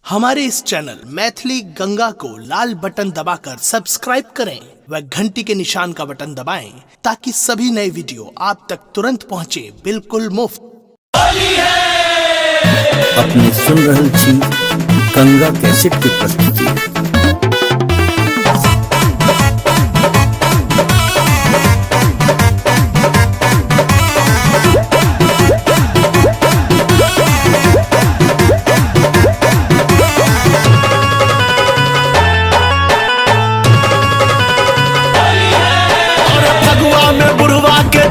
हमारे इस चैनल मैथिली गंगा को लाल बटन दबाकर सब्सक्राइब करें व घंटी के निशान का बटन दबाएं ताकि सभी नए वीडियो आप तक तुरंत पहुंचे बिल्कुल मुफ्त। अपने सुन रहल छी गंगा कैसेट की प्रस्तुति।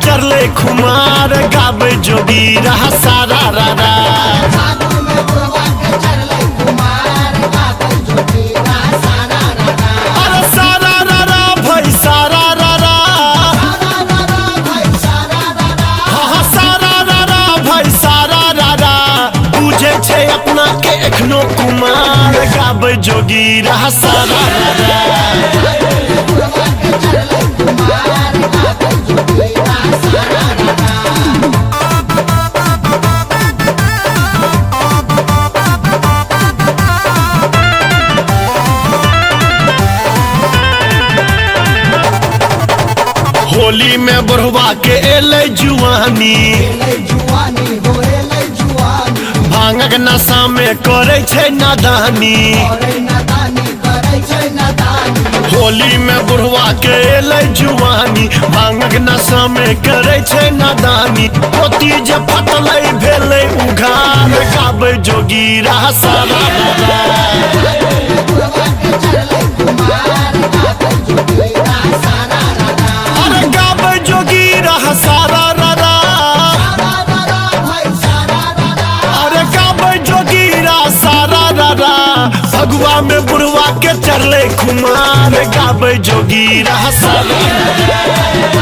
चरले खुमार गावे जोगी रहा सारा रारा अरे सारा रारा भाई सारा रारा हाँ सारा रारा भाई सारा रारा बुझे छे अपना के एखनो कुमार गावे जोगी रहा सारा रारा होली में बुढ़वा के एले जुआनी भांगक नशा में करे छे नादानी होली में बुढ़वा के एले जुआनी भांगक नशा में करे छे नादानी पोती जे फटले भेले उघार गावे जोगी रहा सारा सारा रारा अरे गावे जोगी रहा सारा रारा भगवा में बुढ़वा के चरले खुमार गावे जोगी रहा सारा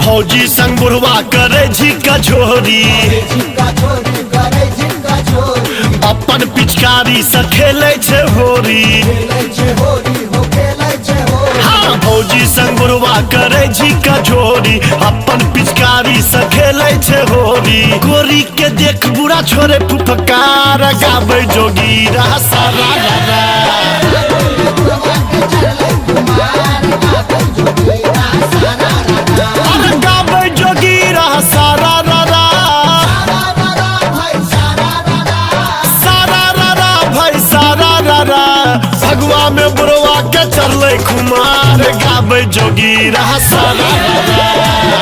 फौजी संग बुढ़वा करे झिका झोरी अपन पिचकारी से खेले छे होरी हाँ फौजी संग बुढ़वा करे झिका झोरी अपन पिचकारी से खेले छे होरी गोरी के देख बुरा छोरे फुफकार गावे जोगी रहा सारा भगवा में बुढ़वा के चरले खुमार गावे जोगी रहा सारा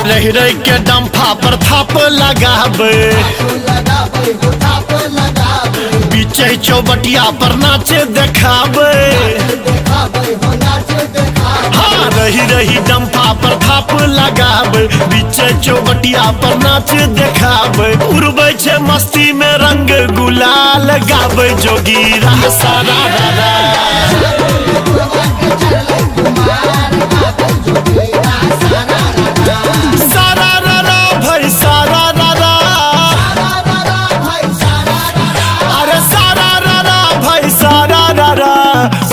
रही रही के डंफा पर थाप लगावे पीछे चौबटिया पर नाचे देखावे हाँ रही रही डंफा पर थाप लगावे पीछे चौबटिया पर नाचे देखावे उड़बै छे मस्ती में रंग गुलाल गावे जोगी रहा सारा सारा रारा भाई सारा रारा अरे सारा रारा भाई सारा रारा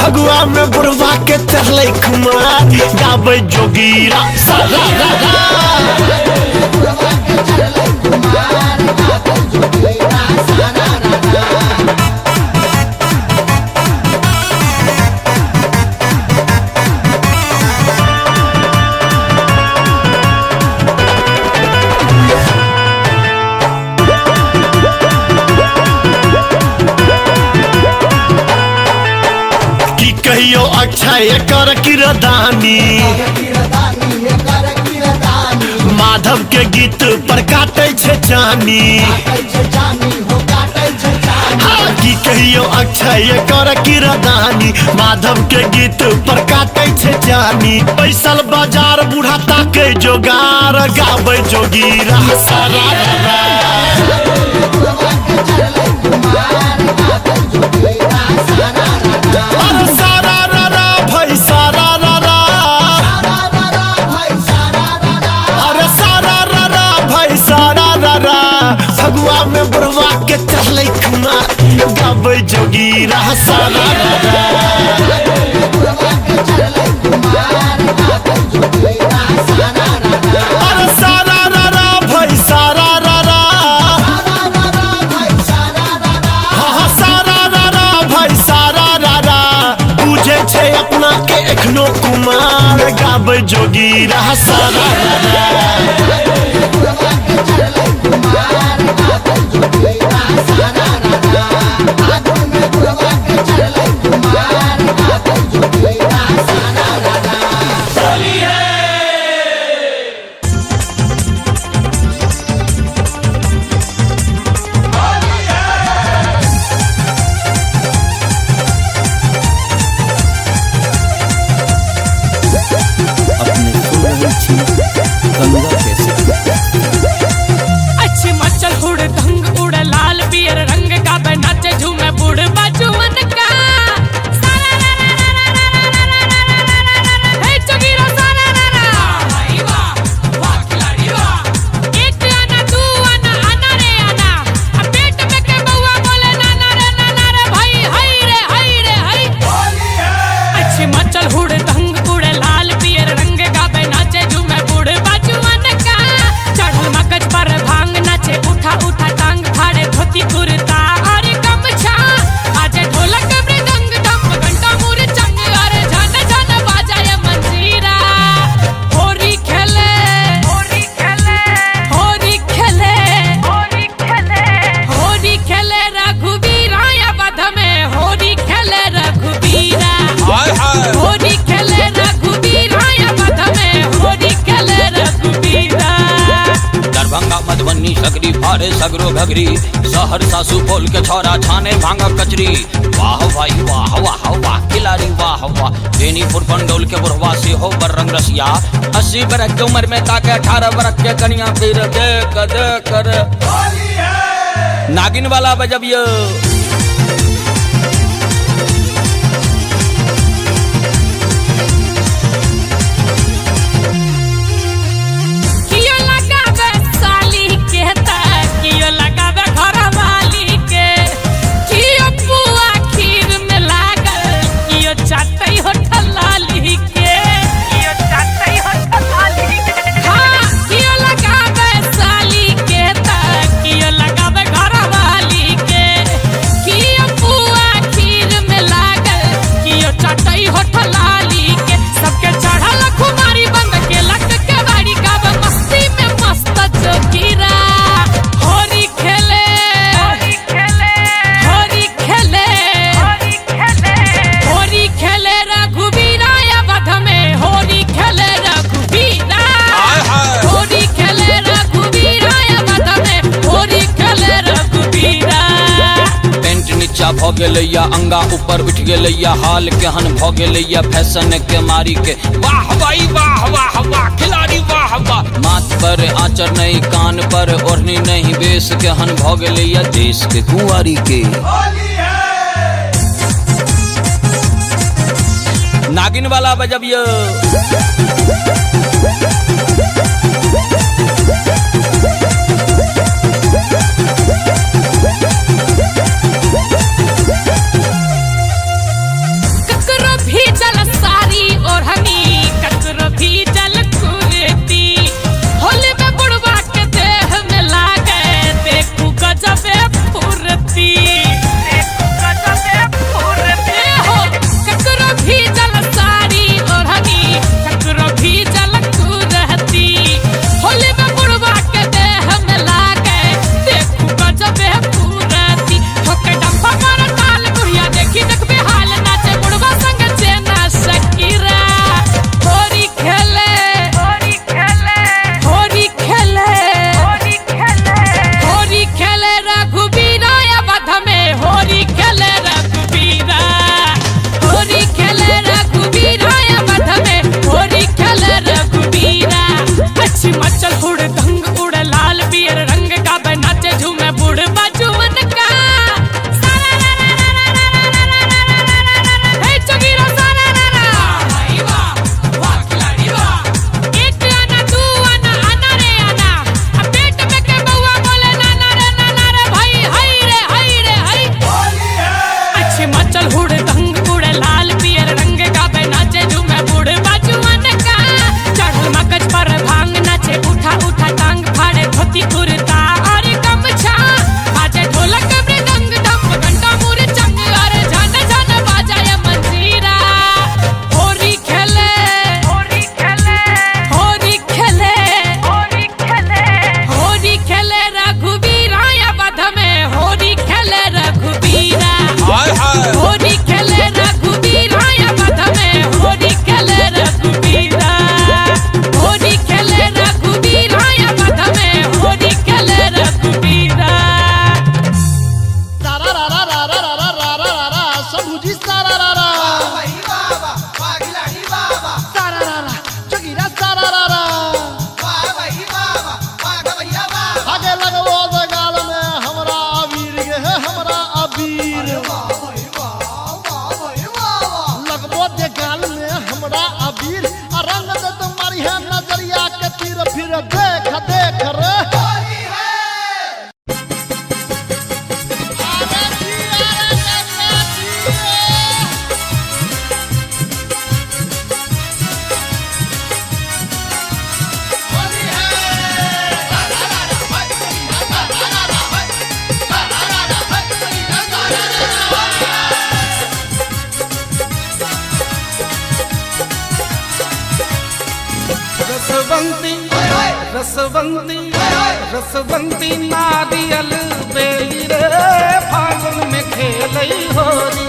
भगवा में बुढ़वा के चरले खुमार गावे जोगी रहा सारा रारा कहियो अक्षय कर किरदानी माधव के गीत पर काटे छे जानी की कहियो अक्षय कर किरदानी माधव के गीत पर काटे छे रानी पैसल बाजार बूढ़ा ताके जोगार गावे जोगीरा सारा अरे सारा रा भाई सारा रा अरे सारा रा भाई सारा रा फगुआ में बुढ़वा के चढ़ले कुमार गावे जोगीरा सारा अरे सारा रा भाई सारा रा हाँ सारा रा भाई सारा रा बुझे छे अपना के एखनो कुमार गावे जोगीरा सारा अपने सुन रही थी गंगा कैसेट। अच्छी मचल हुड़ ढंग उड़ लाल पियर रंग का नाचे झूमे बूढ़ बाजू मन का हे जोगीरा सारा रा भाई वाह वाह खिलाड़ी वाह एक आना तू आना आना रे आना अब पेट में के बउआ बोले नाना रे भाई हाय रे हाय रे हाय अच्छी मचल हुड़ ढंग उड़ लाल पियर रंग का नाचे झूमे बूढ़ बाजू मन का चढ़ल मगज पर भांग नाचे उठा उठा टांग फाड़े धोती कुर्ता और गमछा आज ढोलक मृदंग डम घंटा मुर चंग अरे झन झन बाजाए मंजीरा होरी खेले होरी खेले होरी खेले होरी खेले होरी खेले रघुवीरा या बध में होरी खेले रघुवीरा होरी खेले रघुवीरा या बध में होरी खेले रघुवीरा दरभंगा मधुबनी सकरी फारे सगरो घगरी सहरसा सुपौल के छोरा छाने भांगा कचरी वाह भाई वाह वाह वाह खिलाड़ी वाह वाह बेनीपुर पंडोल के बुढ़वा से हो बर रंग रसिया 80 बरस की उम्र में ताके 18 बरस के कनिया फिर देख कर नागिन वाला बजब ये कियो लगावे साली के ता कियो लगावे घरवाली के कियो पुआ खीर में लागल कियो चाटई होठल लाली के कियो चाटई होठल लाली के हां कियो लगावे साली के ता कियो लगावे घरवाली के कियो पुआ खीर में लागल कियो चाटई होठल लाली के सबके चढ़ल खुमारी बंद के लक के बाड़ी का मस्ती में मस्त जोगीरा होरी खेले होरी खेले होरी खेले होरी खेले होरी खेले रघुवीरा या बध में होरी खेले रघुवीरा होरी खेले रघुवीरा या बध में होरी खेले रघुवीरा पेंट नीचा भ गेलैया अंगा ऊपर उठ गेलैया हाल केहन भ गेलैया फैशन के मारी के वाह भाई वाह वाह वाह खिलाड़ी वाह वाह माथ पर आंचर नहीं कान पर ओढ़नी नहीं बेस केहन भ गेलैया देश के कुंवारी के नागिन वाला बजब ये ककरो भी जल सारी ओढ़नी ककरो भी जल कुर्ती होली में बुढ़वा के देह में लागे देखू गजबे फुर्ती हो ककरो भी जल सारी ओढ़नी ककरो भी जल कुर्ती है नजरिया के तीर फिर देख देख रे रसवंती रसवंती रसवंती नारियल बेली रे फागुन में खेलई होरी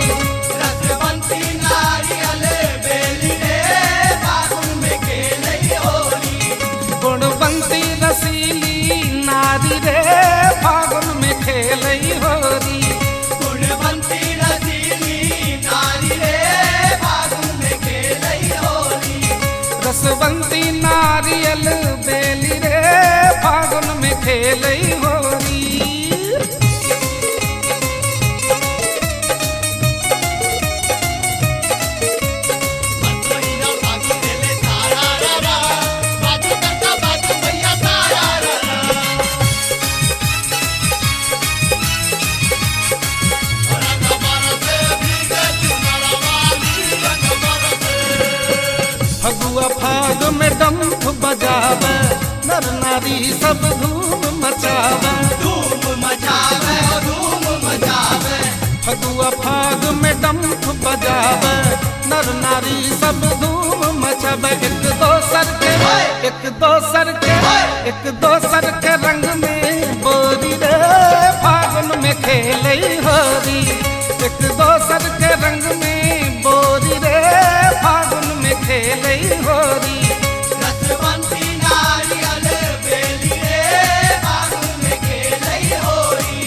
रसवंती नारियल बेली रे फागुन में खेलई होरी गुणवंती रसीली नारी रे फागुन में खेलई होरी गुणवंती रसीली नारी रे फागुन में खेलई होरी रसवंती नारियल बेली रे फागुन में खेलई होरी फगुआ फाग में डंफ बजावे नर नारी सब धूम मचावे धूम मचावे धूम मचावे फगुआ फाग में डंफ बजावे नर नारी सब धूम मचावे एक दोसर के रंग में बोरी रे फागुन में खेलई होरी एक दोसर के रंग में बोरी रे फागुन में खेलई होरी रसवंती नारियल बेली रे फागुन में खेलई होरी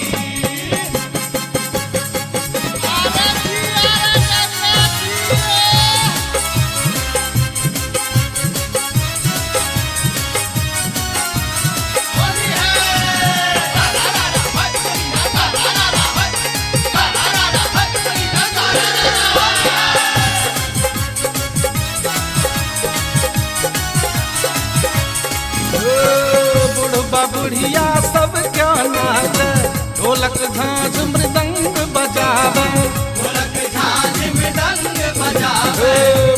बुढ़बा बुढ़िया सब क्या नाच ढोलक झांझ मृदंग बजावे ढोलक झांझ मृदंग बजावे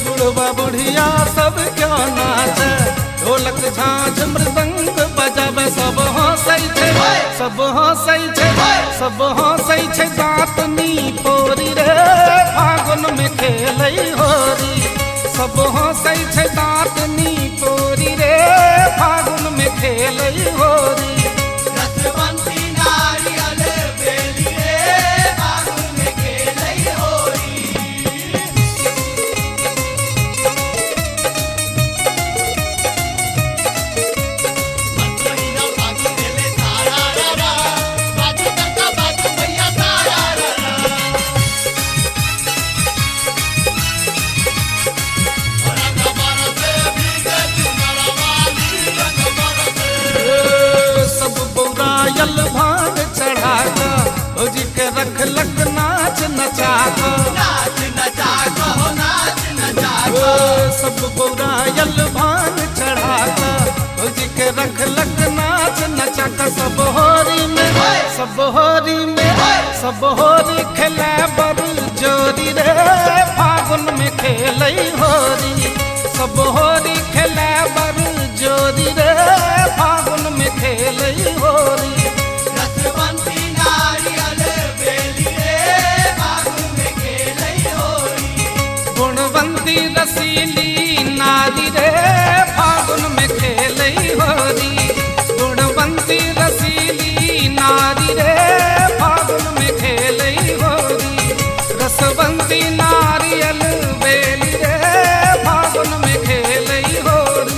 बुढ़बा बुढ़िया सब क्या नाच ढोलक झांझ मृदंग बजावे सब हंसै छै सब हंसै छै दाँतनी पोरी रे फागुन में खेलई होरी सब हंसै छै दाँतनी पोरी रे फागुन में खेलई होरी रसवंती नारियल बेली रे फागुन में खेलई होरी महीना फागुन में तारा रा बाजू करता बाजू भैया तारा रा और अखबार से भीगे तुम्हारा वाली सब बौरायल भाग चढ़ा जी के रख लग नाच नचा नाच नचा कहो नाच नचा सब बौरायल भाग चढ़ा जी के रख लग नाच नचा सब होरी में सब होरी खेला बर जोरी रे फागुन में खेलई होरी सब होरी खेला बर जोरी रे फागुन में खेलई होरी रसवंती नारियल बेली रे फागुन में खेलई होरी गुणवंती रसीली नारी रे फागुन में खेलई होरी गुणवंती रसीली नारी रे फागुन में खेलई होरी रसवंती नारियल बेली रे फागुन में खेलई होरी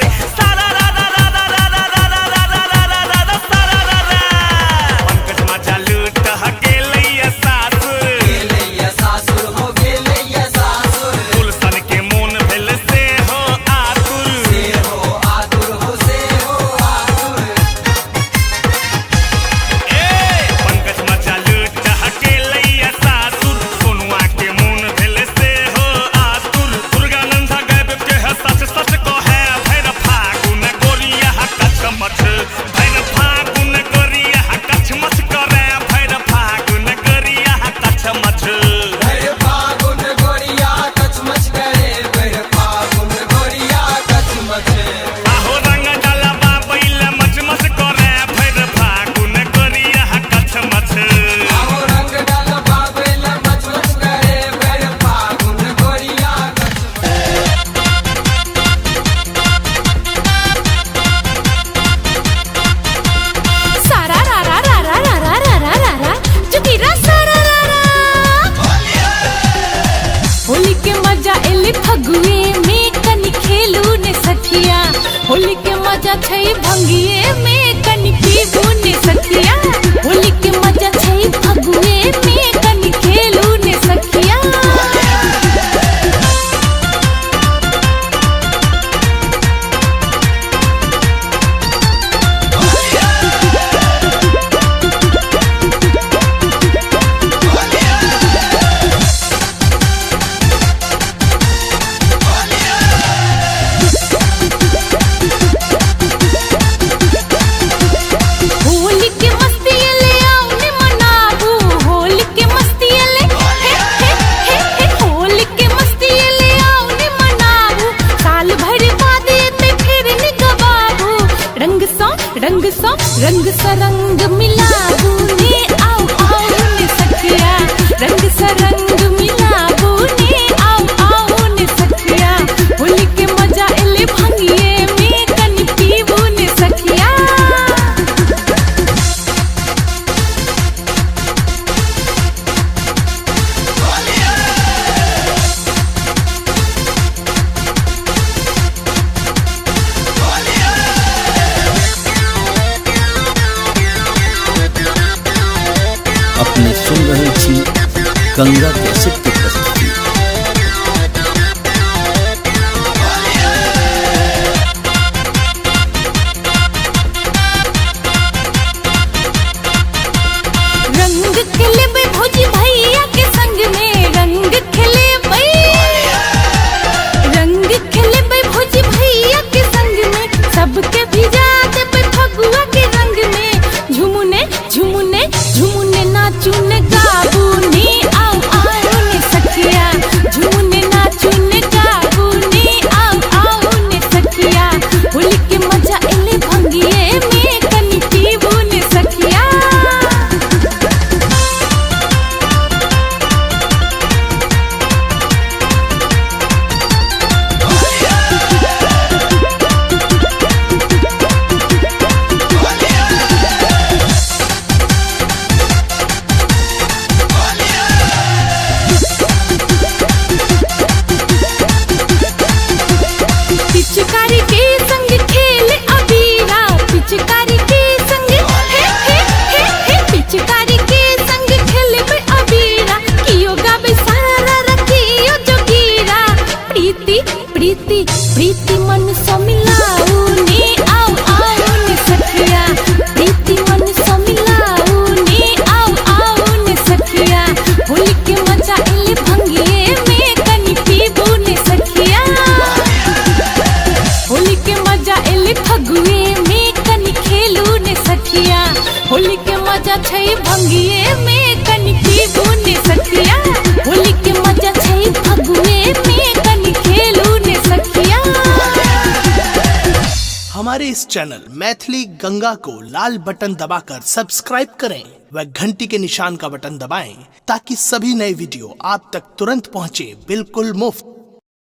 रे सारा रा रा रा रा रा रा रा रा रा रा रा रा रा रा सारा रा रा पंकज मजा लूट गेलैया सासुर हो गेलैया सासुर गुलशन के मोन भेल से हो आतुर पंकज मचा लूट गेलैया सासुर सोनुआ के मोन भेल से हो आतुर दुर्गानंद गैब के है सच सच को है भैर फागुन गोरिया कछ मछ भैर फागुन गोरिया कछ मछ करे भैर फागुन गोरिया कछ मछ भैर फागुन गोरिया कचमच करे भैर फागुन गोरिया कचमच आहो रंग डालबा बैल मच मच करे भैर फागुन गोरिया कछ मछ आओ रंग डाल बाबेल मचमच करे भैर फागुन गोरिया कचमच सारा रा रा रा रा रा रा रा रा रा रा जुगीरा सारा रा रा होली के मजा एले फगुए में कनी खेलू ने सखिया होली के मजा छै भंगिए में कनी पीबू ने सखिया होली के मजा छै फगुए में कनी खेलू ने सखिया होली के मस्ती ले आओ ने मनाबू होली के मस्ती ले हे हे हे हे होली के मस्ती ले आओ ने मनाबू साल भर बाद ते फिर नि गवाबू रंग सा रंग मिलाबू ने आओ आओ ने सखिया रंग सा रंग मिलाबू ने आओ आओ ने सखिया होली के मजा एले भंगिए में कनी पीबू ने सखिया अपने सुन रहल छी गंगा कैसेट की प्रस्तुति। रंग खेले बे भौजी भैया के संग में रंग खेले बे भौजी भैया के संग में सबके भिजा दे बे फगुआ के रंग में झुमुने झुमुने झुमुने नाचू ने गाबू ने आओ आओ ने सखिया झुमुने नाचू ने गाबू ने आओ आओ ने सखिया होली के मजा एले भंगिए में कनी पीबू ने सखिया पिचकारी के संग खेले अबीरा पिचकारी के संग हे हे हे हे पिचकारी के संग खेले बे अबीरा कियो गाबे सारा रखियो जोगीरा प्रीति प्रीति प्रीति मन सो मिलाऊ ने आओ आओ ने सखिया प्रीति मन सो मिलाऊ ने आओ आओ ने सखिया होली के मजा एले भंगिए में कनी पीबू ने सखिया होली के मजा एले फगुए में कनी खेलू ने सखिया होली के मजा छै भंगिए में कनी पीबू ने सखिया होली के मजा छै फगुए में कनी खेलू ने सखिया हमारे इस चैनल मैथिली गंगा को लाल बटन दबाकर सब्सक्राइब करें व घंटी के निशान का बटन दबाएं ताकि सभी नए वीडियो आप तक तुरंत पहुंचे बिल्कुल मुफ्त।